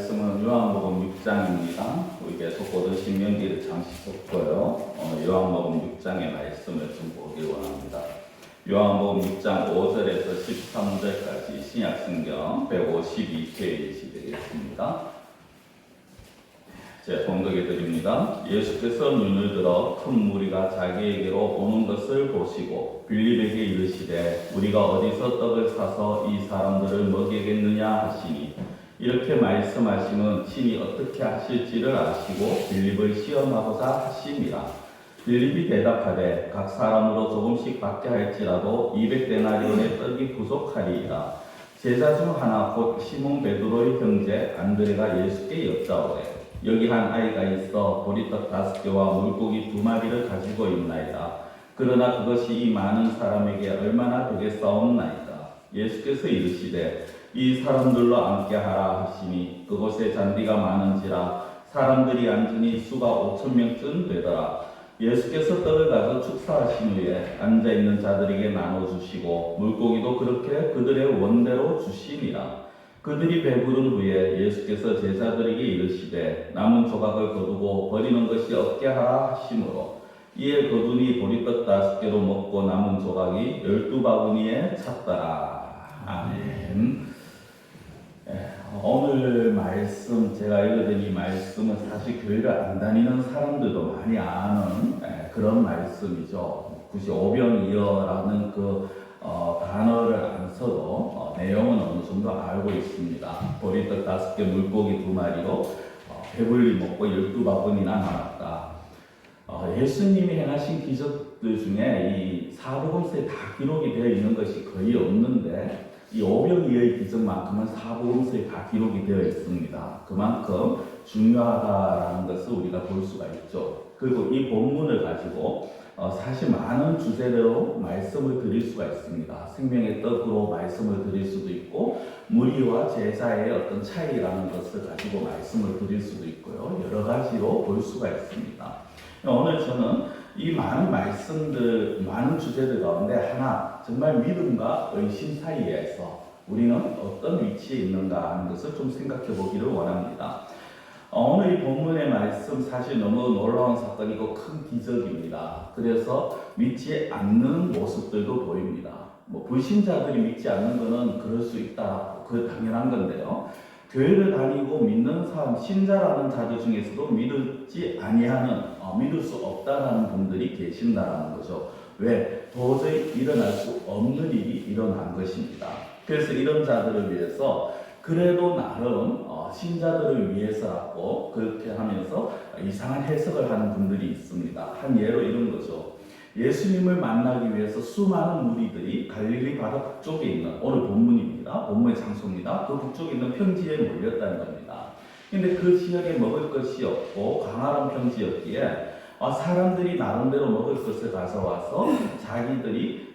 말씀은 요한복음 6장입니다. 우리 계속 신명기를 잠시 썼고요. 요한복음 6장의 말씀을 좀 보길 원합니다. 요한복음 6장 5절에서 13절까지 신약성경 152페이지 되겠습니다. 제 봉독해 드립니다. 예수께서 눈을 들어 큰 무리가 자기에게로 오는 것을 보시고 빌립에게 이르시되 우리가 어디서 떡을 사서 이 사람들을 먹이겠느냐 하시니 이렇게 말씀하시면 친히 어떻게 하실지를 아시고 빌립을 시험하고자 하심이라. 빌립이 대답하되 각 사람으로 조금씩 받게 할지라도 200데나리온의 떡이 부족하리이다. 제자 중 하나 곧 시몬 베드로의 형제 안드레가 예수께 여짜오되 여기 한 아이가 있어 보리떡 5개와 물고기 2마리를 가지고 있나이다. 그러나 그것이 이 많은 사람에게 얼마나 되겠사옵나이까. 예수께서 이르시되 이 사람들로 앉게 하라 하시니 그곳에 잔디가 많은지라 사람들이 앉으니 수가 5,000명쯤 되더라. 예수께서 떡을 가져 축사하신 후에 앉아있는 자들에게 나눠주시고 물고기도 그렇게 그들의 원대로 주시니라. 그들이 배부른 후에 예수께서 제자들에게 이르시되 남은 조각을 거두고 버리는 것이 없게 하라 하시므로 이에 거두니 보리떡 5개로 먹고 남은 조각이 12바구니에 찼더라. 아멘. 오늘 말씀 제가 읽어드린 이 말씀은 사실 교회를 안 다니는 사람들도 많이 아는 그런 말씀이죠. 굳이 오병이어라는 단어를 안 써도 내용은 어느 정도 알고 있습니다. 보리떡 5개, 물고기 2마리로 배불리 먹고 12바구니나 남았다. 예수님이 행하신 기적들 중에 이 사복음서에 다 기록이 되어 있는 것이 거의 없는데 이 오병이어의 기적만큼은 사복음서에 다 기록이 되어 있습니다. 그만큼 중요하다라는 것을 우리가 볼 수가 있죠. 그리고 이 본문을 가지고 사실 많은 주제로 말씀을 드릴 수가 있습니다. 생명의 떡으로 말씀을 드릴 수도 있고 무리와 제자의 어떤 차이라는 것을 가지고 말씀을 드릴 수도 있고요. 여러 가지로 볼 수가 있습니다. 오늘 저는 이 많은 말씀들, 많은 주제들 가운데 하나, 정말 믿음과 의심 사이에서 우리는 어떤 위치에 있는가 하는 것을 좀 생각해 보기를 원합니다. 오늘 이 본문의 말씀 사실 너무 놀라운 사건이고 큰 기적입니다. 그래서 믿지 않는 모습들도 보입니다. 불신자들이 믿지 않는 것은 그럴 수 있다. 그게 당연한 건데요. 교회를 다니고 믿는 사람, 신자라는 자들 중에서도 믿지 아니하는, 믿을 수 없다라는 분들이 계신다라는 거죠. 왜? 도저히 일어날 수 없는 일이 일어난 것입니다. 그래서 이런 자들을 위해서 그래도 나름 신자들을 위해서라고 그렇게 하면서 이상한 해석을 하는 분들이 있습니다. 한 예로 이런 거죠. 예수님을 만나기 위해서 수많은 무리들이 갈릴리 바다 북쪽에 있는 오늘 본문입니다. 본문의 장소입니다. 그 북쪽에 있는 평지에 몰렸다는 겁니다. 근데 그 지역에 먹을 것이 없고 광활한 평지였기에 사람들이 나름대로 먹을 것을 가져와서 자기들이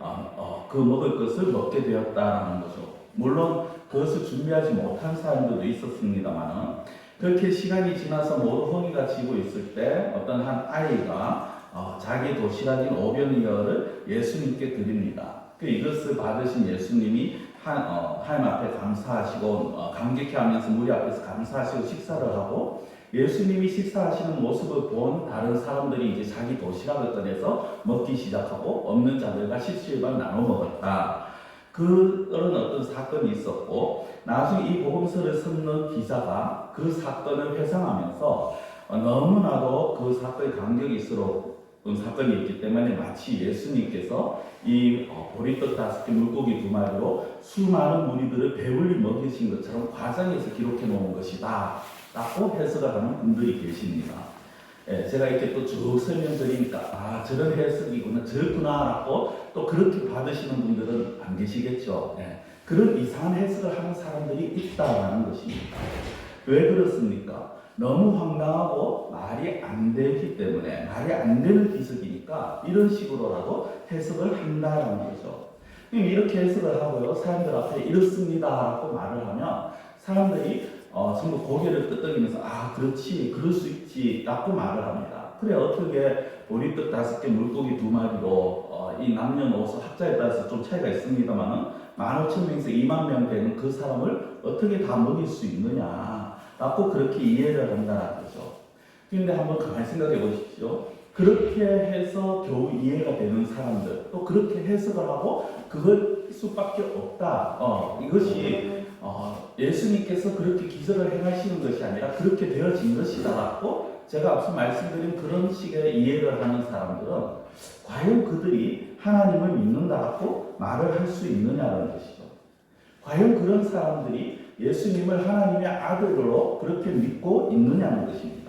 그 먹을 것을 먹게 되었다라는 거죠. 물론 그것을 준비하지 못한 사람들도 있었습니다만 그렇게 시간이 지나서 모르홍이가 지고 있을 때 어떤 한 아이가 자기 도시락인 오병이어를 예수님께 드립니다. 이것을 받으신 예수님이 하나님 앞에 감사하시고 감격해하면서 무리 앞에서 감사하시고 식사를 하고 예수님이 식사하시는 모습을 본 다른 사람들이 이제 자기 도시락을 꺼내서 먹기 시작하고 없는 자들과 십시일반 나눠 먹었다. 그런 어떤 사건이 있었고 나중에 이 복음서를 쓰는 기자가 그 사건을 회상하면서 너무나도 그 사건의 감격스러운 사건이 있기 때문에 마치 예수님께서 이 보리떡 5개 물고기 2마리로 수많은 무리들을 배불리 먹이신 것처럼 과장해서 기록해 놓은 것이다 라고 해석을 하는 분들이 계십니다. 제가 이렇게 또 쭉 설명드리니까 저런 해석이구나 저렇구나 라고 또 그렇게 받으시는 분들은 안 계시겠죠. 그런 이상한 해석을 하는 사람들이 있다라는 것입니다. 왜 그렇습니까? 너무 황당하고 말이 안 되기 때문에 말이 안 되는 기적이니까 이런 식으로라도 해석을 한다라는 거죠. 이렇게 해석을 하고요. 사람들 앞에 이렇습니다 라고 말을 하면 사람들이 전부 고개를 끄덕이면서 그렇지 그럴 수 있지 라고 말을 합니다. 그래 어떻게 보리떡 5개 물고기 2마리로 이 남녀노소 학자에 따라서 좀 차이가 있습니다만 15,000명에서 2만 명 되는 그 사람을 어떻게 다 먹일 수 있느냐 라고 그렇게 이해를 한다는 거죠. 그런데 한번 가만히 생각해 보십시오. 그렇게 해서 겨우 이해가 되는 사람들, 또 그렇게 해석을 하고 그걸 수밖에 없다. 이것이 예수님께서 그렇게 기적을 행하시는 것이 아니라 그렇게 되어진 것이다라고 제가 앞서 말씀드린 그런 식의 이해를 하는 사람들은 과연 그들이 하나님을 믿는다라고 말을 할 수 있느냐는 것이죠. 과연 그런 사람들이 예수님을 하나님의 아들로 그렇게 믿고 있느냐는 것입니다.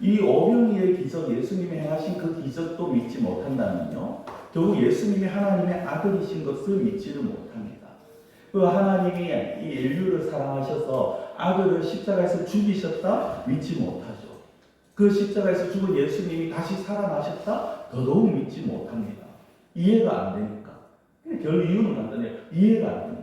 이 오병이의 기적, 예수님이 행하신 그 기적도 믿지 못한다면요, 결국 예수님이 하나님의 아들이신 것을 믿지를 못합니다. 그 하나님이 이 인류를 사랑하셔서 아들을 십자가에서 죽이셨다? 믿지 못하죠. 그 십자가에서 죽은 예수님이 다시 살아나셨다? 더더욱 믿지 못합니다. 이해가 안 되니까. 결국 이유는 간단해요. 이해가 안 되니까.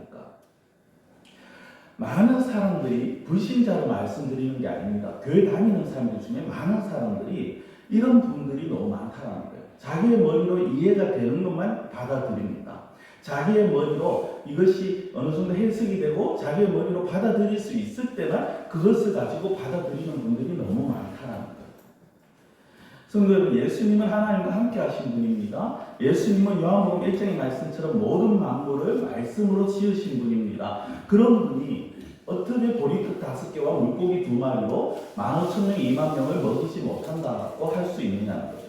많은 사람들이 불신자로 말씀드리는 게 아닙니다. 교회 다니는 사람들 중에 많은 사람들이 이런 분들이 너무 많다는 거예요. 자기의 머리로 이해가 되는 것만 받아들입니다. 자기의 머리로 이것이 어느 정도 해석이 되고 자기의 머리로 받아들일 수 있을 때만 그것을 가지고 받아들이는 분들이 너무 많다는 거예요. 성도 여러분, 예수님은 하나님과 함께 하신 분입니다. 예수님은 요한복음 1장의 말씀처럼 모든 만물을 말씀으로 지으신 분입니다. 그런 분이 어떻게 보리떡 5개와 물고기 2마리로 15,000명 2만명을 먹이지 못한다고 할 수 있느냐는 거죠.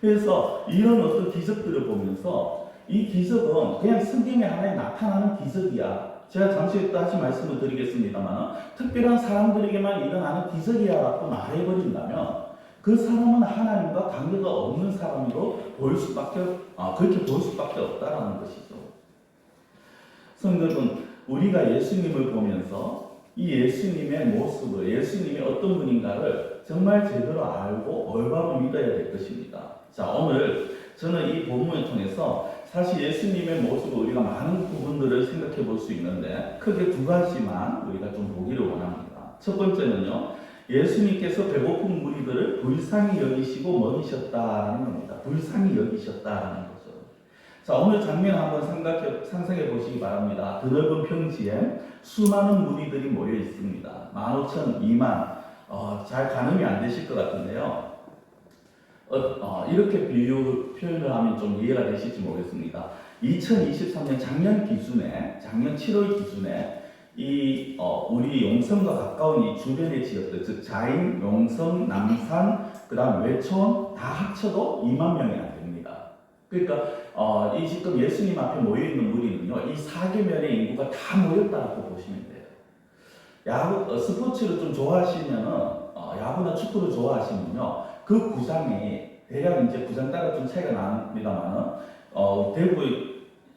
그래서 이런 어떤 기적들을 보면서 이 기적은 그냥 성경에 하나에 나타나는 기적이야. 제가 잠시 다시 말씀을 드리겠습니다만 특별한 사람들에게만 일어나는 기적이야라고 말해버린다면 그 사람은 하나님과 관계가 없는 사람으로 그렇게 보일 수밖에 없다라는 것이죠. 성도 여러분, 우리가 예수님을 보면서 이 예수님의 모습을, 예수님이 어떤 분인가를 정말 제대로 알고 올바로 믿어야 될 것입니다. 자, 오늘 저는 이 본문을 통해서 사실 예수님의 모습을 우리가 많은 부분들을 생각해 볼 수 있는데 크게 2가지만 우리가 좀 보기를 원합니다. 첫 번째는요, 예수님께서 배고픈 무리들을 불쌍히 여기시고 먹이셨다라는 겁니다. 불쌍히 여기셨다라는 거죠. 자, 오늘 장면 한번 상상해 보시기 바랍니다. 드넓은 평지에 수많은 무리들이 모여 있습니다. 15,000, 2만, 잘 가늠이 안 되실 것 같은데요. 이렇게 표현을 하면 좀 이해가 되실지 모르겠습니다. 2023년 작년 7월 기준에 우리 용성과 가까운 이 주변의 지역들, 즉 자인, 용성, 남산, 그 다음 외촌 다 합쳐도 2만 명이 안 됩니다. 그러니까 이 지금 예수님 앞에 모여있는 무리는요, 이 4계면의 인구가 다 모였다고 보시면 돼요. 스포츠를 좀 좋아하시면은, 야구나 축구를 좋아하시면요, 그 구장이 대략 이제 구장 따라 좀 차이가 납니다만은, 대구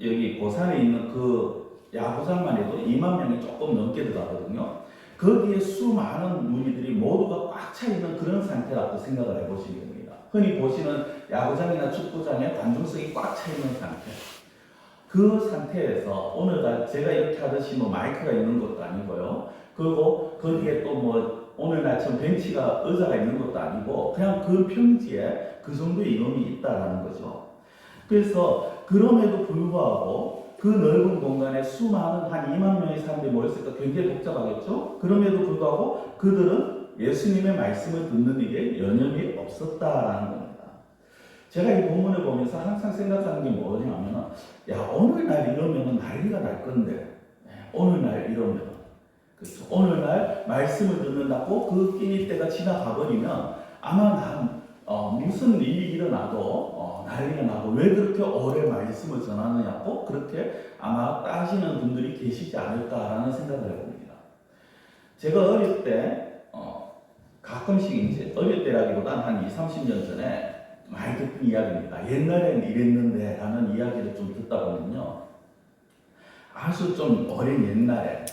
여기 고산에 있는 그 야구장만 해도 2만 명이 조금 넘게 들어가거든요. 거기에 수많은 무리들이 모두가 꽉 차 있는 그런 상태라고 생각을 해보시면 됩니다. 흔히 보시는 야구장이나 축구장에 관중석이 꽉 차 있는 상태. 그 상태에서 오늘날 제가 이렇게 하듯이 마이크가 있는 것도 아니고요. 그리고 거기에 또 오늘날처럼 벤치가 의자가 있는 것도 아니고 그냥 그 평지에 그 정도의 인원이 있다라는 거죠. 그래서 그럼에도 불구하고 그 넓은 공간에 수많은 한 2만 명의 사람들이 모였으니까 굉장히 복잡하겠죠? 그럼에도 불구하고 그들은 예수님의 말씀을 듣는 일에 여념이 없었다라는 겁니다. 제가 이 본문을 보면서 항상 생각하는 게 뭐냐면, 오늘날 이러면 난리가 날 건데, 오늘날 이러면, 그렇죠? 오늘날 말씀을 듣는다고 그 끼니 때가 지나가버리면 아마 무슨 일이 일어나도 난리가 나고 왜 그렇게 오래 말씀을 전하느냐고 그렇게 아마 따지는 분들이 계시지 않을까라는 생각을 해봅니다. 제가 어릴 때 가끔씩 이제 어릴 때라기보단 한 20, 30년 전에 많이 듣던 이야기입니다. 옛날엔 이랬는데 라는 이야기를 좀 듣다 보면요, 아주 좀 오랜 옛날에,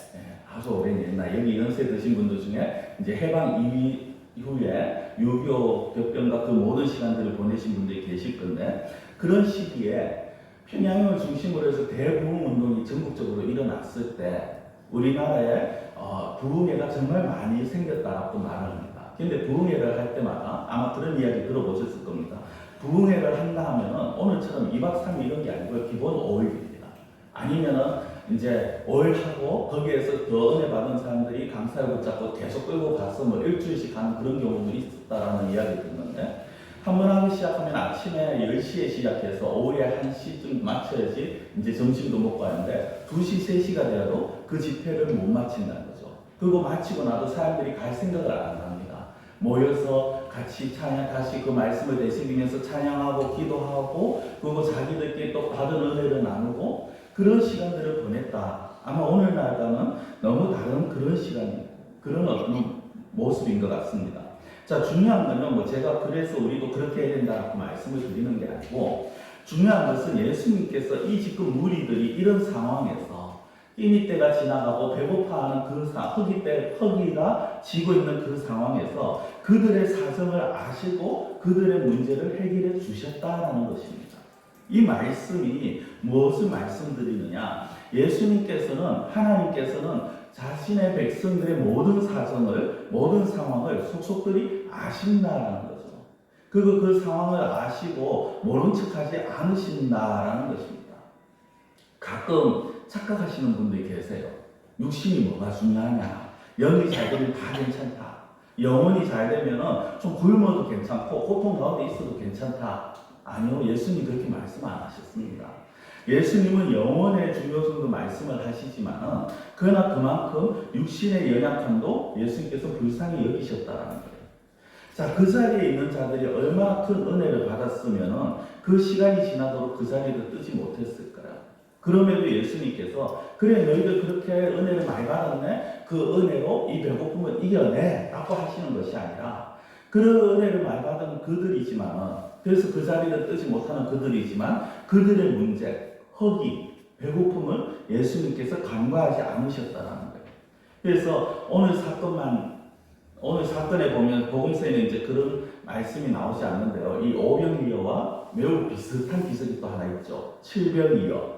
아주 오랜 옛날, 여기 연세 드신 분들 중에 이제 해방 이후에 6.25 격변과 그 모든 시간들을 보내신 분들이 계실 건데, 그런 시기에 평양을 중심으로 해서 대부흥 운동이 전국적으로 일어났을 때 우리나라에 부흥회가 정말 많이 생겼다라고 말을 합니다. 근데 부흥회를 할 때마다 아마 그런 이야기 들어보셨을 겁니다. 부흥회를 한다 하면은 오늘처럼 2박 3일 이런 게 아니고 기본 5일입니다. 아니면은 이제 오일하고 거기에서 더 은혜 받은 사람들이 강사를 붙잡고 계속 끌고 가서 뭐 일주일씩 하는 그런 경우도 있었다라는 이야기 듣는데, 한 번 하기 시작하면 아침에 10시에 시작해서 오후에 1시쯤 마쳐야지 이제 점심도 먹고 하는데 2시, 3시가 되어도 그 집회를 못 마친다는 거죠. 그리고 마치고 나도 사람들이 갈 생각을 안 합니다. 모여서 같이 찬양, 다시 그 말씀을 되새기면서 찬양하고 기도하고, 그리고 자기들끼리 또 받은 은혜를 나누고 그런 시간들을 보냈다. 아마 오늘날과는 너무 다른 그런 시간이, 그런 어떤 모습인 것 같습니다. 자, 중요한 건요, 뭐 제가 그래서 우리도 그렇게 해야 된다고 말씀을 드리는 게 아니고, 중요한 것은 예수님께서 이 지금 무리들이 이런 상황에서 이미 때가 지나가고 배고파하는 그 허기가 지고 있는 그 상황에서 그들의 사정을 아시고 그들의 문제를 해결해 주셨다라는 것입니다. 이 말씀이 무엇을 말씀드리느냐? 하나님께서는 자신의 백성들의 모든 사정을, 모든 상황을 속속들이 아신다라는 거죠. 그리고 그 상황을 아시고 모른 척하지 않으신다라는 것입니다. 가끔 착각하시는 분들이 계세요. 육신이 뭐가 중요하냐? 영이 잘 되면 다 괜찮다. 영혼이 잘 되면 좀 굶어도 괜찮고 고통 가운데 있어도 괜찮다. 아니요, 예수님 그렇게 말씀 안 하셨습니다. 예수님은 영혼의 중요성도 말씀을 하시지만, 그러나 그만큼 육신의 연약함도 예수님께서 불쌍히 여기셨다는 거예요. 자, 그 자리에 있는 자들이 얼마나 큰 은혜를 받았으면 그 시간이 지나도록 그 자리를 뜨지 못했을까요? 그럼에도 예수님께서 그래, 너희들 그렇게 은혜를 많이 받았네, 그 은혜로 이 배고픔을 이겨내 라고 하시는 것이 아니라, 그런 은혜를 많이 받은 그들이지만, 그래서 그 자리를 뜨지 못하는 그들이지만 그들의 문제, 허기, 배고픔을 예수님께서 간과하지 않으셨다는 거예요. 그래서 오늘 사건에 보면 복음서에는 이제 그런 말씀이 나오지 않는데요. 이 오병이어와 매우 비슷한 기술이 또 하나 있죠. 칠병이어.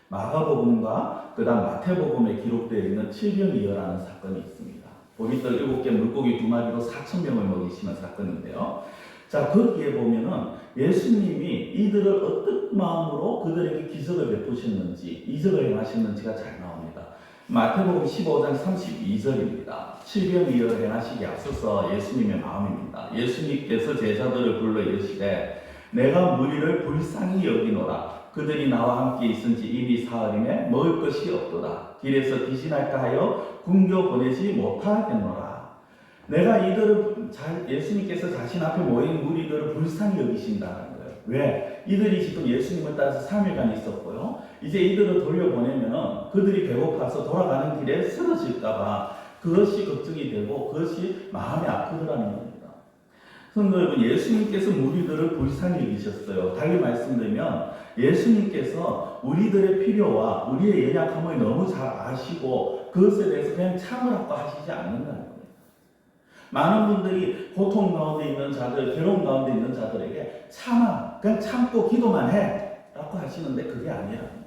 마가복음과 그다음 마태복음에 기록되어 있는 칠병이어라는 사건이 있습니다. 보리떡 7개, 물고기 2마리로 4,000명을 먹이시는 사건인데요. 자, 거기에 보면은 예수님이 이들을 어떤 마음으로 그들에게 기적을 베푸셨는지, 이적을 행하셨는지가 잘 나옵니다. 마태복음 15장 32절입니다. 칠병이어를 행하시기 앞서서 예수님의 마음입니다. 예수님께서 제자들을 불러 이르시되 내가 무리를 불쌍히 여기노라. 그들이 나와 함께 있은지 이미 사흘이매 먹을 것이 없도다. 길에서 귀신할까 하여 굶겨 보내지 못하겠노라. 내가 예수님께서 자신 앞에 모인 무리들을 불쌍히 여기신다는 거예요. 왜? 이들이 지금 예수님을 따라서 3일간 있었고요. 이제 이들을 돌려보내면 그들이 배고파서 돌아가는 길에 쓰러질까봐 그것이 걱정이 되고 그것이 마음이 아프더라는 겁니다. 성도 여러분, 예수님께서 무리들을 불쌍히 여기셨어요. 달리 말씀드리면 예수님께서 우리들의 필요와 우리의 연약함을 너무 잘 아시고 그것에 대해서 그냥 참으라고 하시지 않는다는 거예요. 많은 분들이 고통 가운데 있는 자들, 괴로움 가운데 있는 자들에게 그냥 참고 기도만 해 라고 하시는데 그게 아니라는 거예요.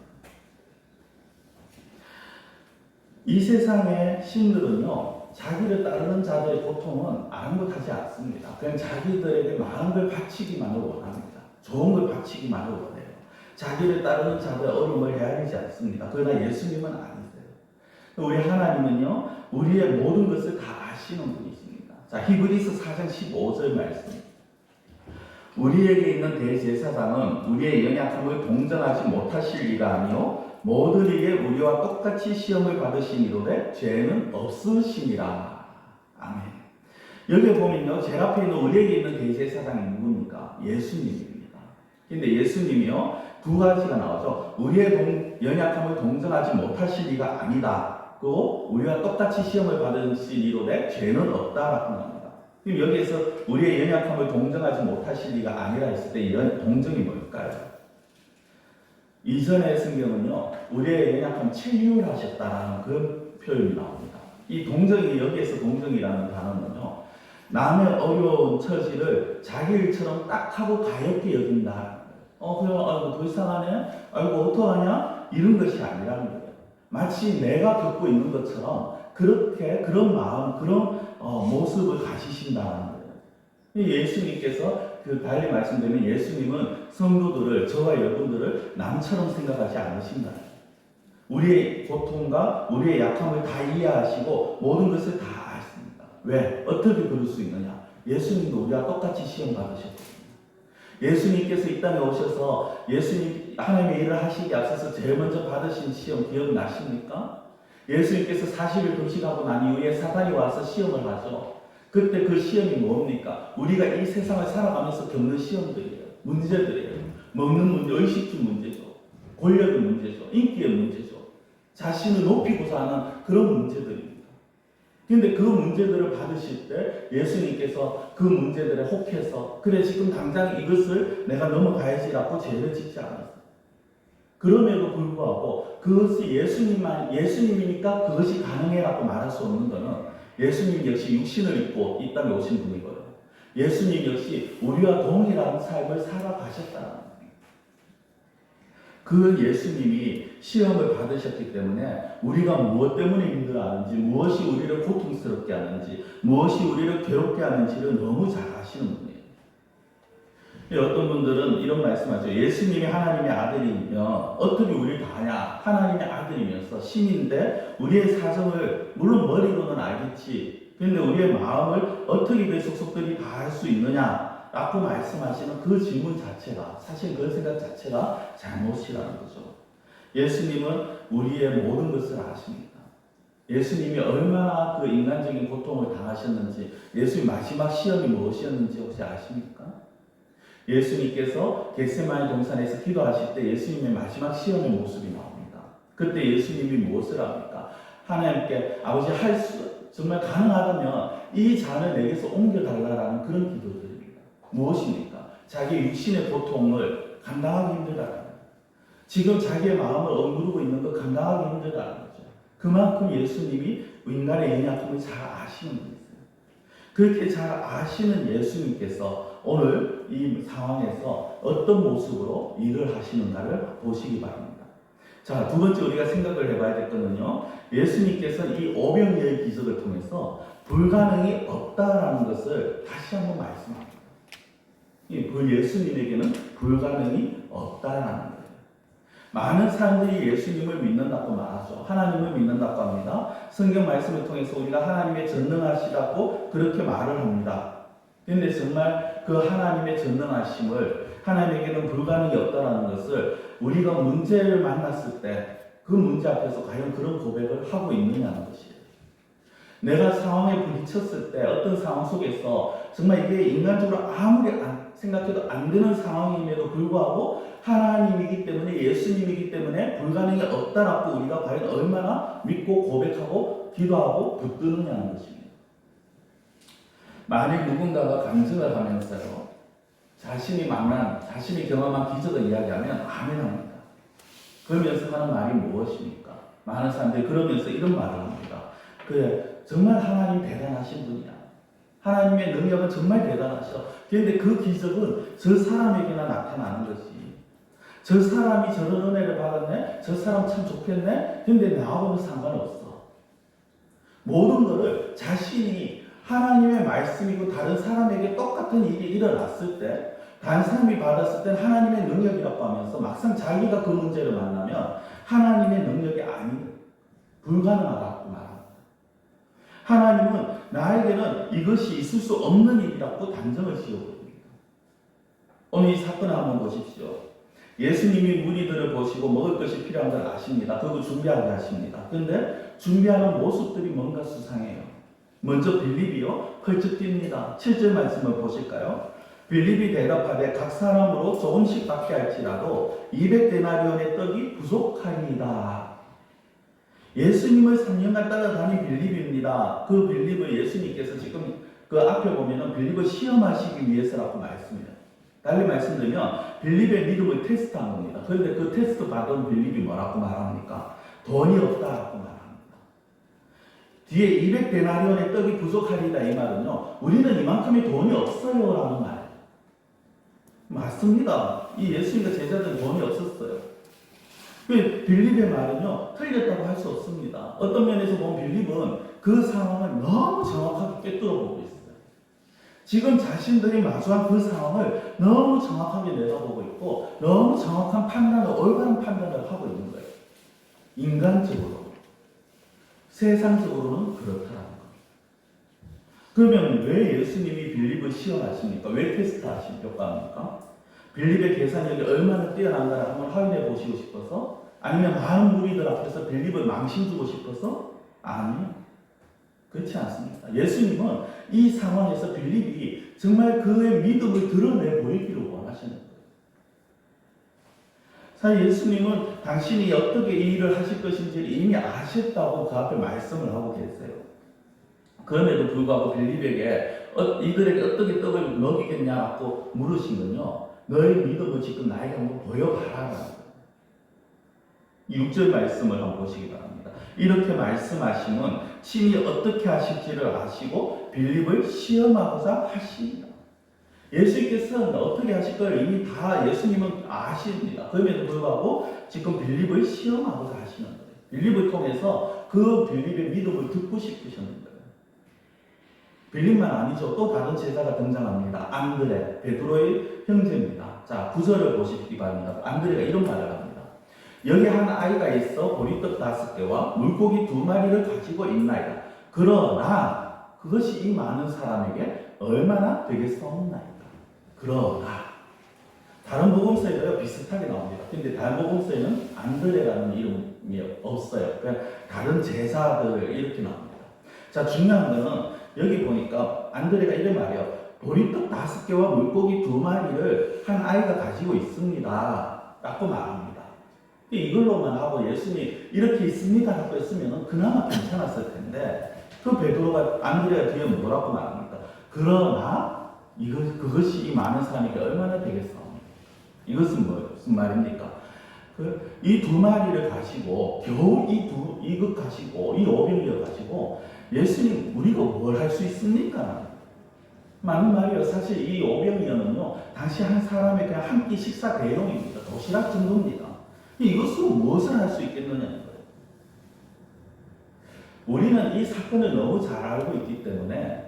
이 세상의 신들은요, 자기를 따르는 자들의 고통은 아랑곳하지 않습니다. 그냥 자기들에게 많은 걸 바치기만을 원합니다. 좋은 걸 바치기만을 원해요. 자기를 따르는 자들의 어려움을 헤아리지 않습니다. 그러나 예수님은 아니세요. 우리 하나님은요, 우리의 모든 것을 다 아시는 분이십니다. 자, 히브리서 4장 15절 말씀. 우리에게 있는 대제사장은 우리의 연약함을 동정하지 못하실 리가 아니요 모든 일에 우리와 똑같이 시험을 받으시니로되 죄는 없으시니라. 아멘. 여기 보면요, 제 앞에 있는 우리에게 있는 대제사장이 누굽니까? 예수님입니다. 근데 예수님이요, 두 가지가 나오죠. 우리의 연약함을 동정하지 못하실 리가 아니다. 또 우리와 똑같이 시험을 받으시니로되 죄는 없다라고 나옵니다. 그럼 여기에서 우리의 연약함을 동정하지 못하실 리가 아니라 했을 때 이런 동정이 뭘까요? 이전의 성경은요, 우리의 연약함 체휼하셨다라는 그런 표현이 나옵니다. 이 동정이, 여기에서 동정이라는 단어는요, 남의 어려운 처지를 자기 일처럼 딱 하고 가볍게 여긴다. 그냥 아이고 불쌍하네, 아이고 어떡하냐, 이런 것이 아니라는 거예요. 마치 내가 겪고 있는 것처럼 그런 마음, 그런 모습을 가지신다는 거예요. 예수님께서 달리 말씀드리면 예수님은 성도들을, 저와 여러분들을 남처럼 생각하지 않으신다. 우리의 고통과 우리의 약함을 다 이해하시고 모든 것을 다 아십니다. 왜? 어떻게 그럴 수 있느냐? 예수님도 우리와 똑같이 시험 받으셨거든요. 예수님께서 이 땅에 오셔서 예수님 하나님의 일을 하시기 앞서서 제일 먼저 받으신 시험 기억나십니까? 예수님께서 40일 금식하고 난 이후에 사단이 와서 시험을 하죠. 그때 그 시험이 뭡니까? 우리가 이 세상을 살아가면서 겪는 시험들이에요. 문제들이에요. 먹는 문제, 의식주 문제죠. 권력의 문제죠. 인기의 문제죠. 자신을 높이고자 하는 그런 문제들입니다. 그런데 그 문제들을 받으실 때 예수님께서 그 문제들에 혹해서 그래 지금 당장 이것을 내가 넘어가야지라고 죄를 짓지 않았어요. 그럼에도 불구하고 그것이 예수님이니까 그것이 가능해라고 말할 수 없는 것은 예수님 역시 육신을 입고 이 땅에 오신 분이거든요. 예수님 역시 우리와 동일한 삶을 살아가셨다는 거예요. 그 예수님이 시험을 받으셨기 때문에 우리가 무엇 때문에 힘들어하는지, 무엇이 우리를 고통스럽게 하는지, 무엇이 우리를 괴롭게 하는지를 너무 잘 아시는 분이에요. 어떤 분들은 이런 말씀하죠. 예수님이 하나님의 아들이면 어떻게 우리를 다 아냐? 하나님의 아들이면서 신인데 우리의 사정을 물론 머리로는 알겠지. 그런데 우리의 마음을 어떻게 그 속속들이 다 알 수 있느냐? 라고 말씀하시는 그 질문 자체가 사실 그 생각 자체가 잘못이라는 거죠. 예수님은 우리의 모든 것을 아십니다. 예수님이 얼마나 그 인간적인 고통을 당하셨는지, 예수님 마지막 시험이 무엇이었는지 혹시 아십니까? 예수님께서 겟세마네 동산에서 기도하실 때 예수님의 마지막 시험의 모습이 나옵니다. 그때 예수님이 무엇을 합니까? 하나님께 아버지 정말 가능하다면 이 잔을 내게서 옮겨달라라는 그런 기도들입니다. 무엇입니까? 자기 육신의 고통을 감당하기 힘들다는 거예요. 지금 자기의 마음을 억누르고 있는 거 감당하기 힘들다는 거죠. 그만큼 예수님이 인간의 연약함을 잘 아시는 분이세요. 그렇게 잘 아시는 예수님께서 오늘 이 상황에서 어떤 모습으로 일을 하시는가를 보시기 바랍니다. 자, 두 번째 우리가 생각을 해봐야 될 것은요. 예수님께서 이 오병이어의 기적을 통해서 불가능이 없다라는 것을 다시 한번 말씀합니다. 예수님에게는 불가능이 없다라는 거예요. 많은 사람들이 예수님을 믿는다고 말하죠. 하나님을 믿는다고 합니다. 성경 말씀을 통해서 우리가 하나님의 전능하시다고 그렇게 말을 합니다. 그런데 정말 그 하나님의 전능하심을 하나님에게는 불가능이 없다라는 것을 우리가 문제를 만났을 때 그 문제 앞에서 과연 그런 고백을 하고 있느냐는 것이에요. 내가 상황에 부딪혔을 때 어떤 상황 속에서 정말 이게 인간적으로 아무리 생각해도 안 되는 상황임에도 불구하고 하나님이기 때문에 예수님이기 때문에 불가능이 없다라고 우리가 과연 얼마나 믿고 고백하고 기도하고 붙드느냐는 것입니다. 만약 누군가가 간증을 하면서요 자신이 경험한 기적을 이야기하면 아멘 합니다. 그러면서 하는 말이 무엇입니까? 많은 사람들이 그러면서 이런 말을 합니다. 그래, 정말 하나님 대단하신 분이야. 하나님의 능력은 정말 대단하셔. 그런데 그 기적은 저 사람에게나 나타나는 것이. 저 사람이 저런 은혜를 받았네? 저 사람 참 좋겠네? 근데 나하고는 상관없어. 모든 것을 자신이 하나님의 말씀이고 다른 사람에게 똑같은 일이 일어났을 때 다른 사람이 받았을 때 하나님의 능력이라고 하면서 막상 자기가 그 문제를 만나면 하나님의 능력이 아닌 불가능하다고 말합니다. 하나님은 나에게는 이것이 있을 수 없는 일이라고 단정을 지어버립니다. 오늘 이 사건을 한번 보십시오. 예수님이 무리들을 보시고 먹을 것이 필요한 걸 아십니다. 그거 준비하게 하십니다. 그런데 준비하는 모습들이 뭔가 수상해요. 먼저 빌립이요. 펄쩍 뜁니다. 7절 말씀을 보실까요? 빌립이 대답하되 각 사람으로 조금씩 받게 할지라도 200데나리온의 떡이 부족하니이다. 예수님을 3년간 따라다닌 빌립입니다. 그 빌립을 예수님께서 지금 그 앞에 보면은 빌립을 시험하시기 위해서라고 말씀해요. 달리 말씀드리면 빌립의 믿음을 테스트한 겁니다. 그런데 그 테스트 받은 빌립이 뭐라고 말합니까? 돈이 없다라고 말합니다. 뒤에 200데나리온의 떡이 부족하리다 이 말은요. 우리는 이만큼의 돈이 없어요 라는 말. 맞습니다. 이 예수님과 제자들은 돈이 없었어요. 빌립의 말은요. 틀렸다고 할 수 없습니다. 어떤 면에서 보면 빌립은 그 상황을 너무 정확하게 꿰뚫어보고 있어요. 지금 자신들이 마주한 그 상황을 너무 정확하게 내다보고 있고 너무 정확한 판단을 올바른 판단을 하고 있는 거예요. 인간적으로, 세상적으로는 그렇다라는 거. 그러면 왜 예수님이 빌립을 시험하십니까? 왜 테스트하시려고 합니까? 빌립의 계산력이 얼마나 뛰어난가를 한번 확인해 보시고 싶어서? 아니면 많은 무리들 앞에서 빌립을 망신주고 싶어서? 아니요. 그렇지 않습니다. 예수님은 이 상황에서 빌립이 정말 그의 믿음을 드러내 보이기를 원하시는 거예요. 사실 예수님은 당신이 어떻게 이 일을 하실 것인지를 이미 아셨다고 그 앞에 말씀을 하고 계세요. 그럼에도 불구하고 빌립에게 이들에게 어떻게 떡을 먹이겠냐고 물으시면요. 너의 믿음을 지금 나에게 한번 보여봐라. 6절 말씀을 한번 보시기 바랍니다. 이렇게 말씀하시면 친히 어떻게 하실지를 아시고 빌립을 시험하고자 하십니다. 예수님께서는 어떻게 하실 걸 이미 다 예수님은 아십니다. 그럼에도 불구하고 지금 빌립을 시험하고자 하시는 거예요. 빌립을 통해서 그 빌립의 믿음을 듣고 싶으셨는 거예요. 빌립만 아니죠. 또 다른 제자가 등장합니다. 안드레, 베드로의 형제입니다. 자, 9절을 보시기 바랍니다. 안드레가 이런 말을 합니다. 여기 한 아이가 있어 보리떡 5개와 물고기 2마리를 가지고 있나이다. 그러나 그것이 이 많은 사람에게 얼마나 되겠사옵나이까. 그러나 다른 복음서에도 비슷하게 나옵니다. 근데 다른 복음서에는 안드레라는 이름이 없어요. 그냥 다른 제자들 이렇게 나옵니다. 자, 중요한 거는 여기 보니까 안드레가 이런 말이에요. 보리떡 5개와 물고기 2마리를 한 아이가 가지고 있습니다. 라고 말합니다. 이걸로만 하고 예수님이 이렇게 있습니다. 라고 했으면 그나마 괜찮았을 텐데 그 베드로가 안드레가 뒤에 뭐라고 말합니까? 그러나 그것이 이 많은 사람에게 얼마나 되겠어? 이것은 무슨 말입니까? 이 2마리를 가지고 겨우 이것 가지고 이 500여 가지고 예수님 우리가 뭘 할 수 있습니까? 맞는 말이에요. 사실 이 500여는요 당시 한 사람의 그냥 한 끼 식사 대용입니다. 도시락 정도입니다. 이것으로 무엇을 할 수 있겠느냐는 거예요. 우리는 이 사건을 너무 잘 알고 있기 때문에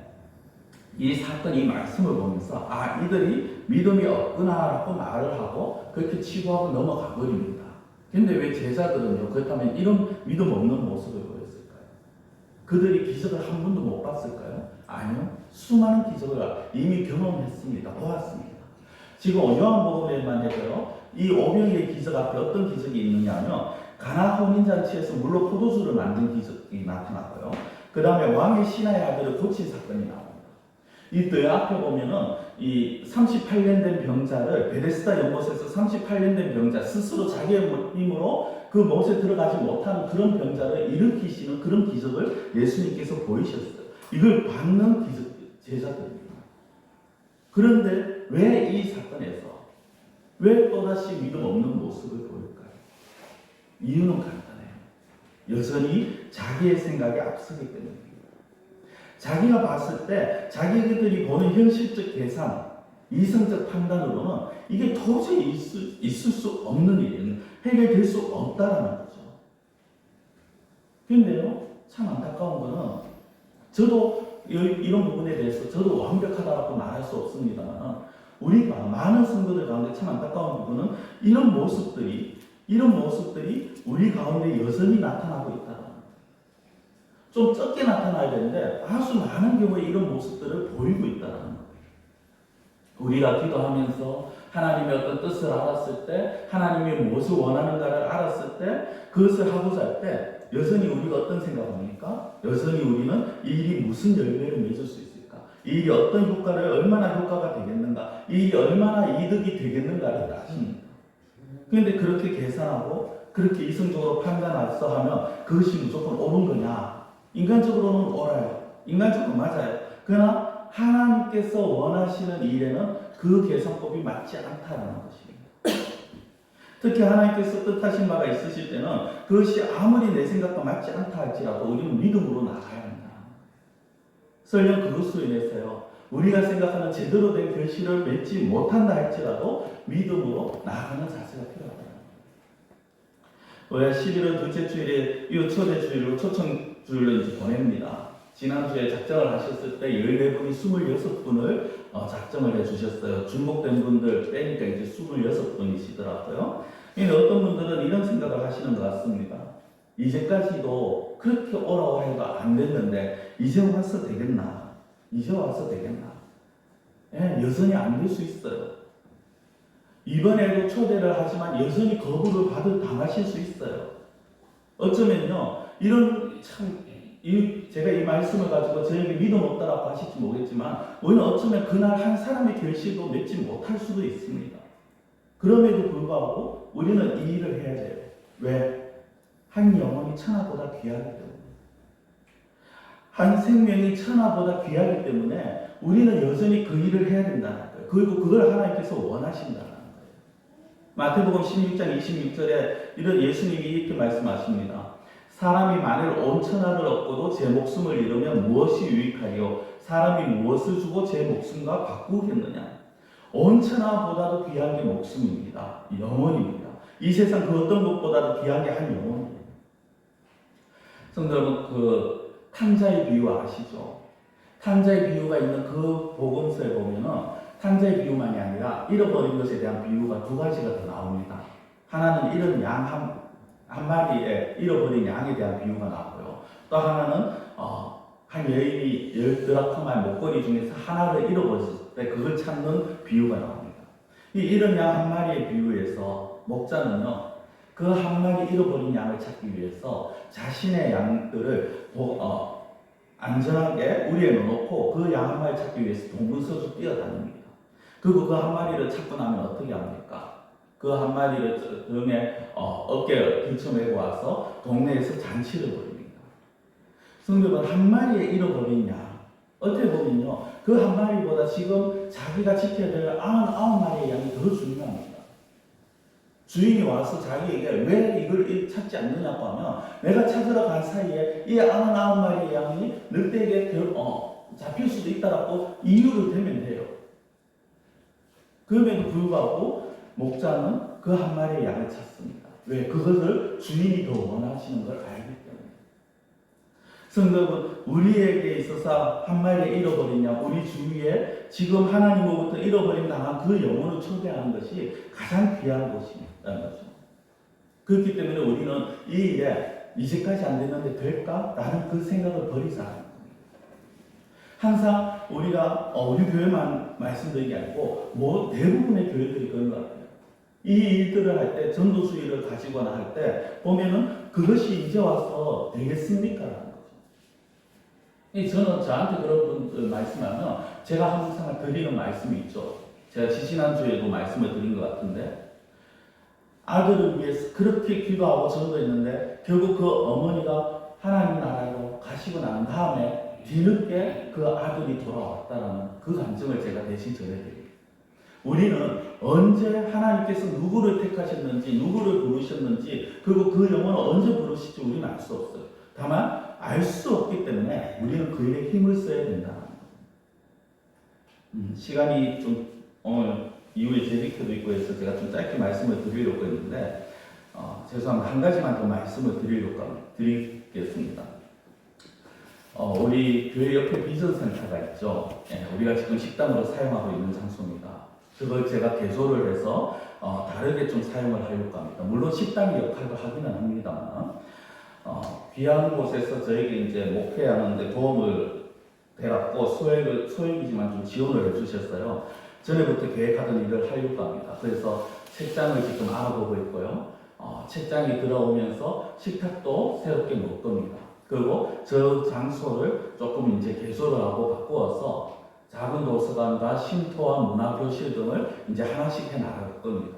이 사건, 이 말씀을 보면서 이들이 믿음이 없구나라고 말을 하고 그렇게 치부하고 넘어가 버립니다. 근데 왜 제자들은요 그렇다면 이런 믿음 없는 모습을 보였을까요? 그들이 기적을 한 번도 못 봤을까요? 아니요. 수많은 기적을 이미 경험했습니다. 보았습니다. 지금 요한복음에만 해도요 이 오병이의 기적 앞에 어떤 기적이 있느냐면 가나 혼인잔치에서 물로 포도주를 만든 기적이 나타나고요. 그 다음에 왕의 신하의 아들을 고친 사건이 나옵니다. 이 그 앞에 보면은 이 38년 된 병자를 베데스다 연못에서 38년 된 병자 스스로 자기의 힘으로 그 못에 들어가지 못하는 그런 병자를 일으키시는 그런 기적을 예수님께서 보이셨어요. 이걸 받는 제자들입니다. 그런데 왜 이 사건에서 왜 또다시 믿음 없는 모습을 보일까요? 이유는 간단해요. 여전히 자기의 생각에 앞서기 때문입니다. 자기가 봤을 때 자기들이 보는 현실적 계산, 이성적 판단으로는 이게 도저히 있을 수 없는 일이에요. 해결될 수 없다라는 거죠. 그런데요, 참 안타까운 거는 저도 이런 부분에 대해서 저도 완벽하다고 말할 수 없습니다만 우리가 많은 성도들 가운데 참 안타까운 부분은 이런 모습들이 우리 가운데 여전히 나타나고 있다. 좀 적게 나타나야 되는데 아주 많은 경우에 이런 모습들을 보이고 있다는 거예요. 우리가 기도하면서 하나님의 어떤 뜻을 알았을 때, 하나님이 무엇을 원하는가를 알았을 때, 그것을 하고자 할 때 여전히 우리가 어떤 생각합니까? 여전히 우리는 이 일이 무슨 열매를 맺을 수 있을까? 이 일이 어떤 효과를 얼마나 효과가 되겠는가? 이 일이 얼마나 이득이 되겠는가를 따집니다. 그런데 그렇게 계산하고 그렇게 이성적으로 판단해서 하면 그것이 무조건 옳은 거냐? 인간적으로는 옳아요. 인간적으로 맞아요. 그러나 하나님께서 원하시는 일에는 그 계산법이 맞지 않다라는 것입니다. 특히 하나님께서 뜻하신 바가 있으실 때는 그것이 아무리 내 생각과 맞지 않다 할지라도 우리는 믿음으로 나가야 한다. 설령 그것으로 인해서요 우리가 생각하는 제대로 된 결실을 맺지 못한다 할지라도 믿음으로 나아가는 자세가 필요하다. 왜 11월 둘째 주일에 이 초대 주일로 초청 주일로 이제 보냅니다. 지난주에 작정을 하셨을 때 14분이 26분을 작정을 해주셨어요. 중복된 분들 빼니까 이제 26분이시더라고요. 어떤 분들은 이런 생각을 하시는 것 같습니다. 이제까지도 그렇게 오라고 해도 안 됐는데 이제 와서 되겠나? 이제 와서 되겠나? 예, 여전히 안 될 수 있어요. 이번에도 초대를 하지만 여전히 거부를 당하실 수 있어요. 어쩌면요, 이런 제가 이 말씀을 가지고 저에게 믿음 없다라고 하실지 모르겠지만, 우리는 어쩌면 그날 한 사람의 결실도 맺지 못할 수도 있습니다. 그럼에도 불구하고 우리는 이 일을 해야 돼요. 왜? 한 영혼이 천하보다 귀하기 때문에. 한 생명이 천하보다 귀하기 때문에 우리는 여전히 그 일을 해야 된다는 거예요. 그리고 그걸 하나님께서 원하신다는 거예요. 마태복음 16장 26절에 이런 예수님이 이렇게 말씀하십니다. 사람이 만일 온 천하를 얻고도 제 목숨을 잃으면 무엇이 유익하리요? 사람이 무엇을 주고 제 목숨과 바꾸겠느냐? 온 천하보다도 귀한 게 목숨입니다. 영혼입니다. 이 세상 그 어떤 것보다도 귀한 게 한 영혼이에요. 성도 여러분, 그 탕자의 비유 아시죠? 탕자의 비유가 있는 그 복음서에 보면은 탕자의 비유만이 아니라 잃어버린 것에 대한 비유가 두 가지가 더 나옵니다. 하나는 잃은 양 한 마리에 잃어버린 양에 대한 비유가 나오고요. 또 하나는 한 여인이 10드라크마의 목걸이 중에서 하나를 잃어버렸을 때 그걸 찾는 비유가 나옵니다. 이 잃은 양 한 마리의 비유에서 목자는요, 그 한 마리 잃어버린 양을 찾기 위해서 자신의 양들을 안전하게 우리에 넣어놓고 그 양 한 마리 찾기 위해서 동분서주 뛰어다닙니다. 그리고 그 한 마리를 찾고 나면 어떻게 합니까? 그 한 마리를 등에 어깨에 들쳐매고 와서 동네에서 잔치를 벌입니다. 성도는 한 마리에 잃어버린 양, 어떻게 보면요, 그 한 마리보다 지금 자기가 지켜야 될 99마리의 양이 더 중요합니다. 주인이 와서 자기에게 왜 이걸 찾지 않느냐고 하면, 내가 찾으러 간 사이에 이 99마리의 양이 늑대에게 잡힐 수도 있다라고 이유를 대면 돼요. 그럼에도 불구하고 목자는 그 한 마리의 양을 찾습니다. 왜? 그것을 주인이 더 원하시는 걸 알기 때문에. 성도 여러분, 우리에게 있어서 한 마리의 잃어버린 양, 우리 주위에 지금 하나님으로부터 잃어버린 당한 그 영혼을 초대하는 것이 가장 귀한 것이라는 거죠. 그렇기 때문에 우리는 이 일에 이제까지 안 됐는데 될까? 라는 그 생각을 버리지 않는 겁니다. 항상 우리가 우리 교회만 말씀드리는 게 아니고 대부분의 교회들이 그런 것 같아요. 이 일들을 할 때, 전도수일을 가지거나 할 때 보면은 그것이 이제 와서 되겠습니까? 라는 거죠. 저는 저한테 그런 분들 말씀하면 제가 항상 드리는 말씀이 있죠. 제가 지지난주에도 말씀을 드린 것 같은데, 아들을 위해서 그렇게 기도하고 전도했는데 결국 그 어머니가 하나님 나라로 가시고 난 다음에 뒤늦게 그 아들이 돌아왔다라는 그 감정을 제가 대신 전해드립니다. 우리는 언제 하나님께서 누구를 택하셨는지, 누구를 부르셨는지, 그리고 그 영혼을 언제 부르실지 우리는 알 수 없어요. 다만 알 수 없기 때문에 우리는 그 일에 힘을 써야 된다. 시간이 좀 오늘 이후에 제비켜도 있고 해서 제가 좀 짧게 말씀을 드리려고 했는데 죄송합니다. 한 가지만 더 말씀을 드리겠습니다. 우리 교회 옆에 비전센터가 있죠. 우리가 지금 식당으로 사용하고 있는 장소입니다. 그걸 제가 개조를 해서 다르게 좀 사용을 하려고 합니다. 물론 식당의 역할도 하기는 합니다만 귀한 곳에서 저에게 이제 목회하는데 도움을 해갖고 소액이지만 좀 지원을 해주셨어요. 전에부터 계획하던 일을 하려고 합니다. 그래서 책장을 지금 알아보고 있고요. 책장이 들어오면서 식탁도 새롭게 놓을 겁니다. 그리고 저 장소를 조금 이제 개조를 하고 바꾸어서 작은 도서관과 쉼터와 문화교실 등을 이제 하나씩 해 나갈 겁니다.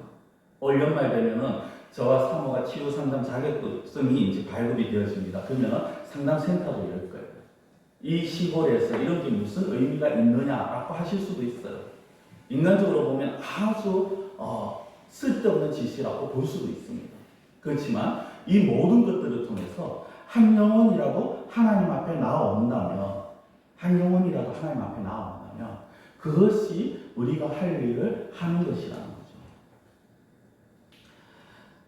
올 연말 되면은 저와 사모가 치유 상담 자격증이 이제 발급이 되어집니다. 그러면은 상담센터도 열 거예요. 이 시골에서 이런 게 무슨 의미가 있느냐라고 하실 수도 있어요. 인간적으로 보면 아주 쓸데없는 짓이라고 볼 수도 있습니다. 그렇지만 이 모든 것들을 통해서 한 영혼이라도 하나님 앞에 나아온다면, 그것이 우리가 할 일을 하는 것이라는 거죠.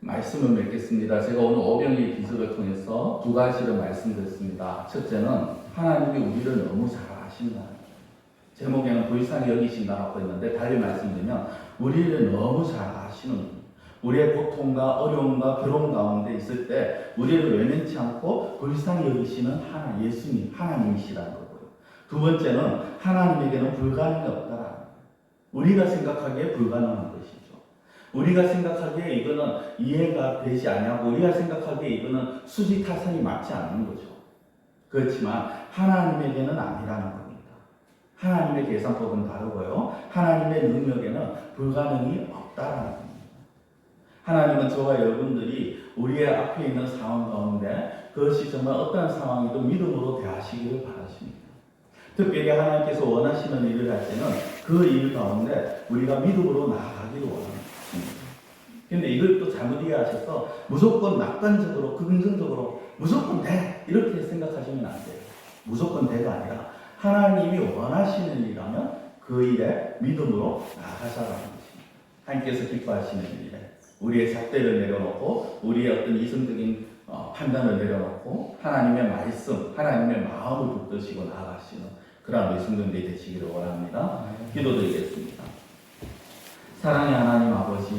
말씀을 맺겠습니다. 제가 오늘 오병이의 기적을 통해서 두 가지를 말씀드렸습니다. 첫째는 하나님이 우리를 너무 잘 아신다는 거예요. 제목에는 불쌍히 여기신다라고 했는데 달리 말씀드리면 우리를 너무 잘 아시는, 우리의 고통과 어려움과 괴로움 가운데 있을 때 우리를 외면치 않고 불쌍히 여기시는 예수님, 하나님이시라는 거고요. 두 번째는 하나님에게는 불가능이 없다라는 거예요. 우리가 생각하기에 불가능한 것이죠. 우리가 생각하기에 이거는 이해가 되지 않냐고, 우리가 생각하기에 이거는 수지타산이 맞지 않는 거죠. 그렇지만 하나님에게는 아니라는 겁니다. 하나님의 계산법은 다르고요. 하나님의 능력에는 불가능이 없다라는 겁니다. 하나님은 저와 여러분들이 우리의 앞에 있는 상황 가운데 그것이 정말 어떠한 상황이든 믿음으로 대하시기를 바라십니다. 특별히 하나님께서 원하시는 일을 할 때는 그 일 가운데 우리가 믿음으로 나아가기를 원합니다. 근데 이걸 또 잘못 이해하셔서 무조건 낙관적으로, 긍정적으로 무조건 돼! 이렇게 생각하시면 안 돼요. 무조건 돼가 아니라 하나님이 원하시는 일이라면 그 일에 믿음으로 나아가자라는 것입니다. 하나님께서 기뻐하시는 일에 우리의 잣대를 내려놓고 우리의 어떤 이성적인 판단을 내려놓고 하나님의 말씀, 하나님의 마음을 붙드시고 나아가시는 그런 우리 성도님들이 되시기를 원합니다. 기도드리겠습니다. 사랑의 하나님 아버지,